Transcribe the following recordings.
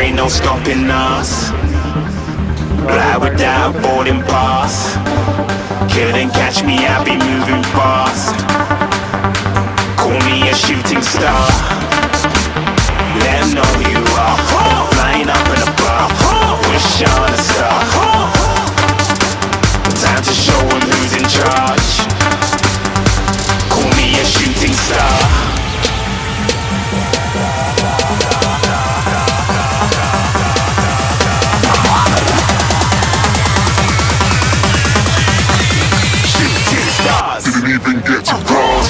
there ain't no stopping us. Fly without boarding pass. Couldn't catch me, I'll be moving fast. Call me a shooting star. Let 'em know who you are. Flying up in a bar. Wish on a star. Time to show 'em who's in charge. Call me a shooting star. Didn't even get to cross.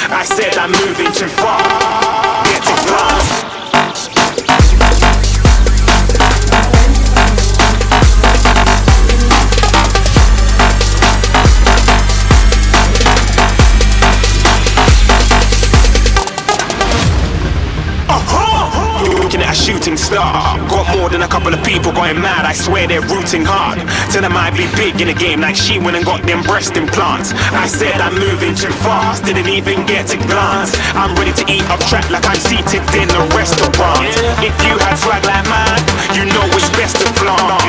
I said I'm moving too far. Get to class. Looking at a shooting star. Got more than a couple of people going mad. I swear they're rooting hard. Tell them I'd be big in the game like she went and got them breast implants. I said I'm moving too fast. Didn't even get to glance. I'm ready to eat up track like I'm seated in a restaurant. If you had swag like mine, you know it's best to flaunt.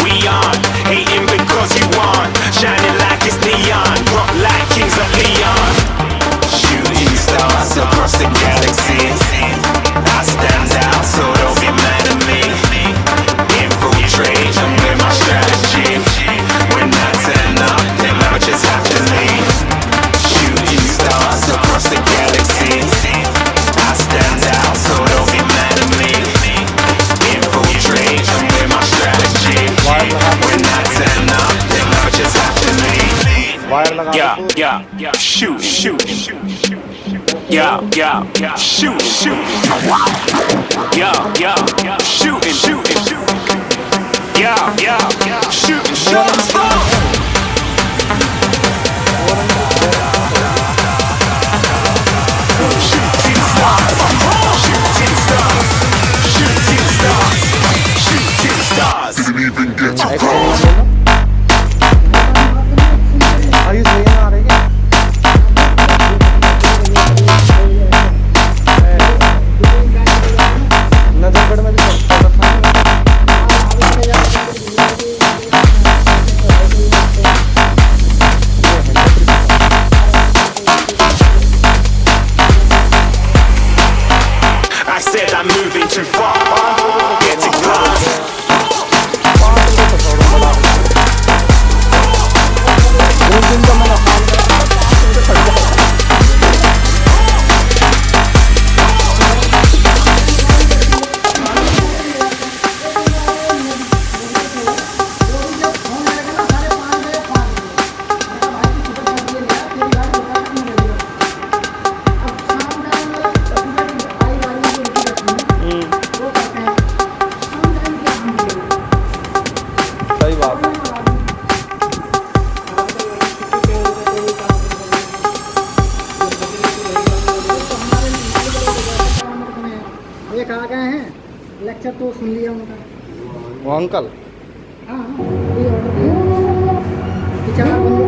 We aren't hating because you aren't. Shining like it's neon. Rock like kings of Leon. Shooting stars across the galaxy. I stand out, so don't be mad at me. Infiltrate, I'm with my strategy. When I turn up, then I just have to leave. Shooting stars across the galaxy. I stand out, so don't be mad at me. Infiltrate, I'm with my strategy. When I turn up, then I just have to leave. Yeah, shoot, shoot. Yeah, shoot, shoot. Yeah, shooting, shooting. Yeah, shooting, shooting. Shooting stars, shooting stars, shooting stars, shooting stars. Didn't even get to cross. I said I'm moving too far. Get to class. सही बात है। एक आ गए हैं, lecture तो सुन लिया उनका। वो अंकल हाँ अभी ऑर्डर दिया कि 4 बंदे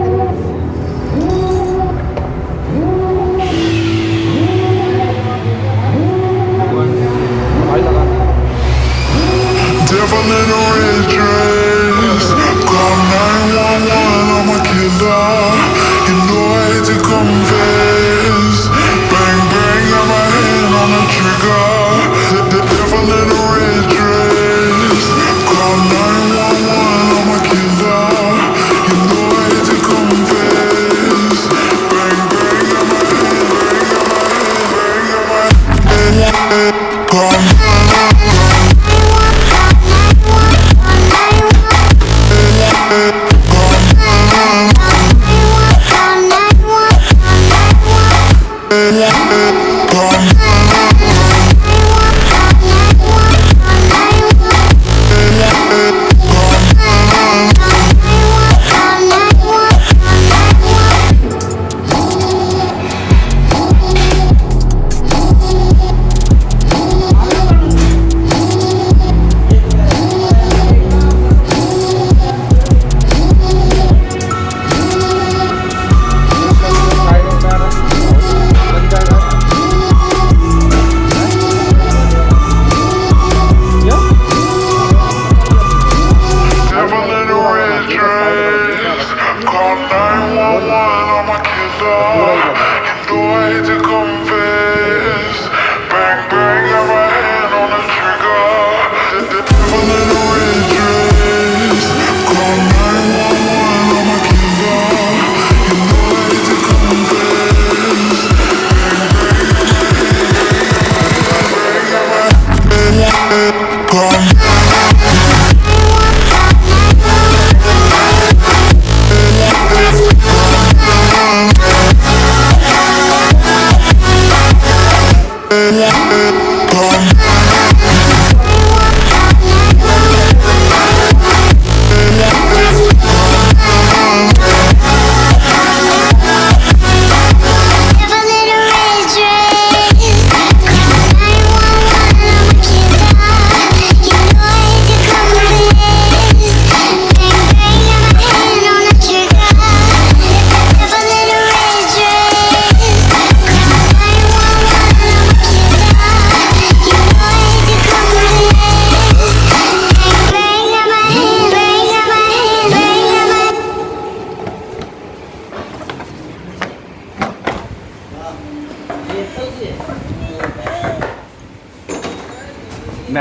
Devil in a red dress. Call 911, I'm a killer. You know I hate to confess. Bang bang, got my hand on the trigger. The devil in a red dress. Call 911, I'm a killer. You know I hate to confess. Bang bang, got my hand, bang got my hand, got my hand. Call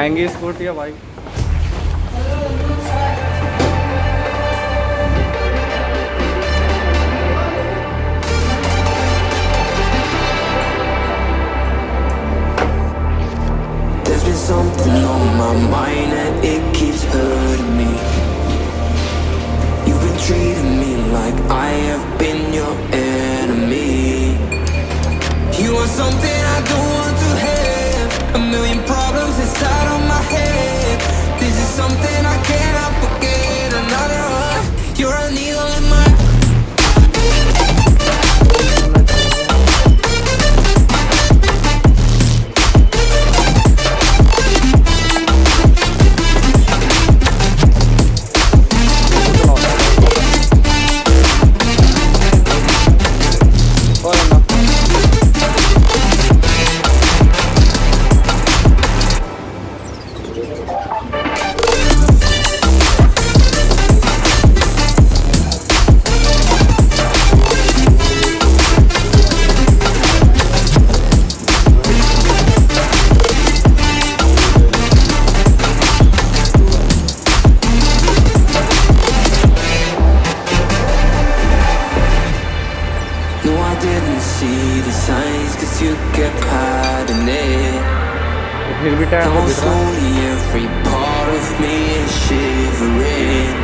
Dangi scooty है भाई। There's been something on my mind and it keeps hurting me. You've been treating me like I have been your enemy. You are something I don't want to have. A million problems inside of my head. This is something I cannot forget. Another one. You're a needle in my No, I didn't see the signs, cause you kept hiding it. फिर भी time Now हो गया। slowly every part of me is shivering.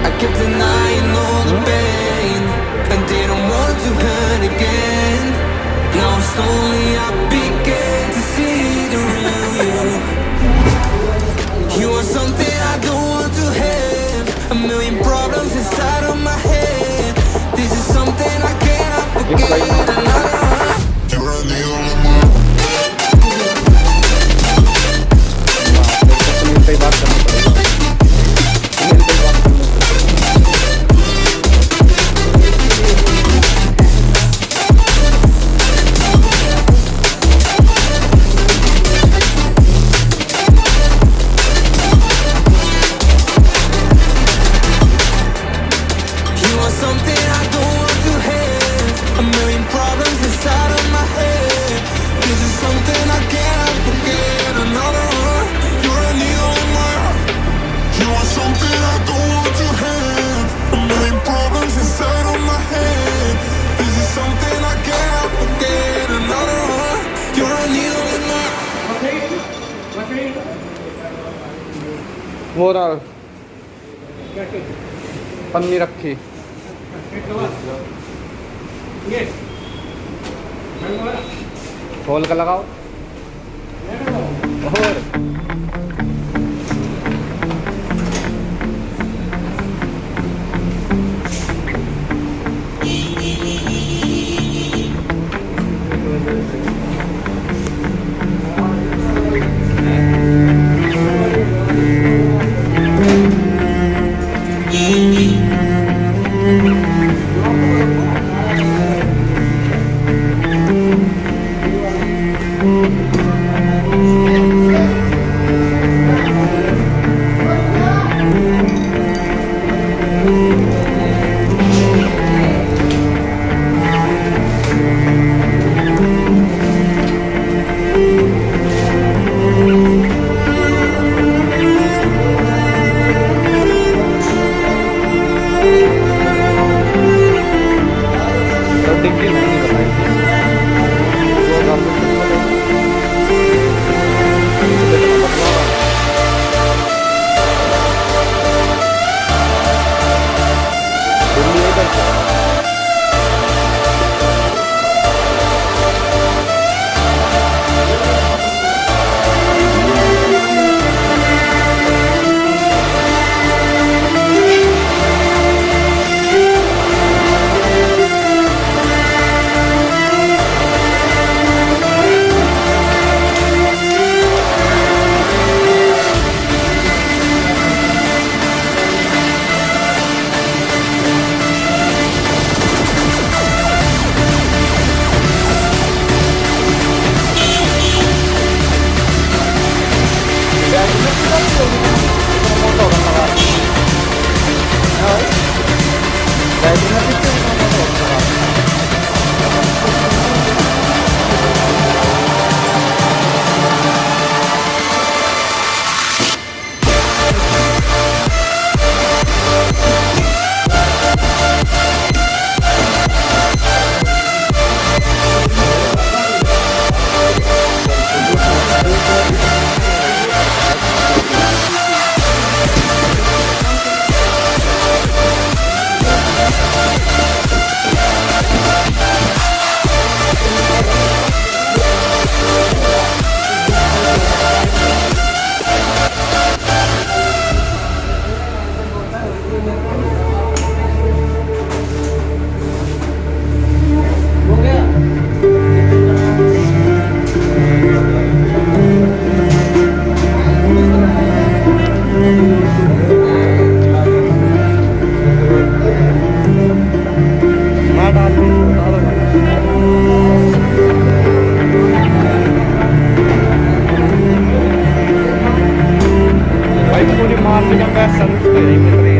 I kept denying all the pain and didn't want to hurt again. Now slowly I began to see the real you. You are something I don't want to have. A million problems inside of my head. This is something I cannot forget. Another one. You're a needle in my Sunil पे ही बात करनी पड़ेगी। सुनील पे ही बात करनी पड़ेगी। You are something I don't want to have. A million problems inside of my head. This is something I cannot forget. Another one. You're a needle in my heart. You are something I don't want to have. A million problems inside of my head. This is something I cannot forget. Another one. You're a needle in my वो रहा पन्नी रखी। खोल कर लगाओ। और Gusto niyang kasal. Ayun yung train.